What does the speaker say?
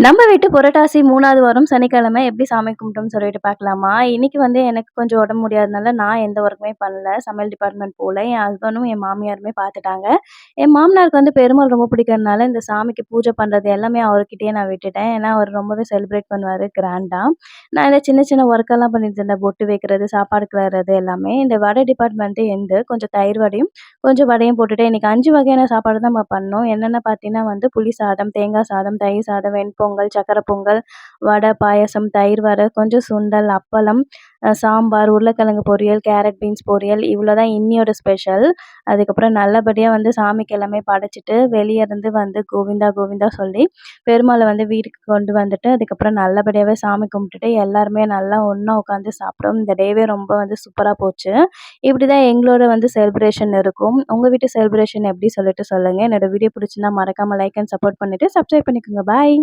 நம்ம வீட்டு புரட்டாசி 3வது வாரம் சனிக்கிழமை எப்படி சாமி கும்பிட்டோம்னு சொல்லிட்டு பார்க்கலாமா? இன்னைக்கு வந்து எனக்கு கொஞ்சம் உடம்பு முடியாதனால நான் எந்த ஒர்க்குமே பண்ணல. சமையல் டிபார்ட்மெண்ட் போல. என் ஹஸ்பண்டும், என் மாமியாருமே பார்த்துட்டாங்க. என் மாமனாருக்கு வந்து பெருமாள் ரொம்ப பிடிக்கிறதுனால, இந்த சாமிக்கு பூஜை பண்றது எல்லாமே அவர்கிட்டயே நான் விட்டுட்டேன். ஏன்னா, அவர் ரொம்பவே செலிப்ரேட் பண்ணுவாரு கிராண்டா. நான் இந்த சின்ன சின்ன ஒர்க்கெல்லாம் பண்ணிட்டு இருந்தேன். பொட்டு வைக்கிறது, சாப்பாடு கிளறது எல்லாமே. இந்த வடை டிபார்ட்மெண்ட் என்து. கொஞ்சம் தயிர் வடையும், கொஞ்சம் வடையும் போட்டுட்டு இன்னைக்கு 5 வகையான சாப்பாடு தான் நம்ம பண்ணோம். என்னென்ன பார்த்தீங்கன்னா வந்து புளி சாதம், தேங்காய் சாதம், தயிர் சாதம், வெண்பொங்கல், சர்க்கரை பொங்கல், வடை, பாயாசம், தயிர் வடை, கொஞ்சம் சுண்டல், அப்பளம், சாம்பார், உருளைக்கிழங்கு பொரியல், கேரட் பீன்ஸ் பொரியல் இவ்வளோ தான் இன்னியோட ஸ்பெஷல். அதுக்கப்புறம் நல்லபடியா வந்து சாமிக்கு எல்லாமே படைச்சுட்டு, வெளிய இருந்து வந்து கோவிந்தா கோவிந்தா சொல்லி, பெருமாள வந்து வீட்டுக்கு கொண்டு வந்துட்டு, அதுக்கப்புறம் நல்லபடியாவே சாமி கும்பிட்டுட்டு, எல்லாருமே நல்லா ஒண்ணா உட்காந்து சாப்பிட்டோம். இந்த டேவே ரொம்ப வந்து சூப்பரா போச்சு. இப்படிதான் எங்களோட வந்து செலிப்ரேஷன் இருக்கும். உங்க வீட்டு செலிப்ரேஷன் எப்படி சொல்லிட்டு சொல்லுங்க. என்னோட வீடியோ பிடிச்சிருந்தா மறக்காம லைக் அண்ட் சப்போர்ட் பண்ணிட்டு, சப்ஸ்கிரைப் பண்ணிக்கோங்க. பாய்.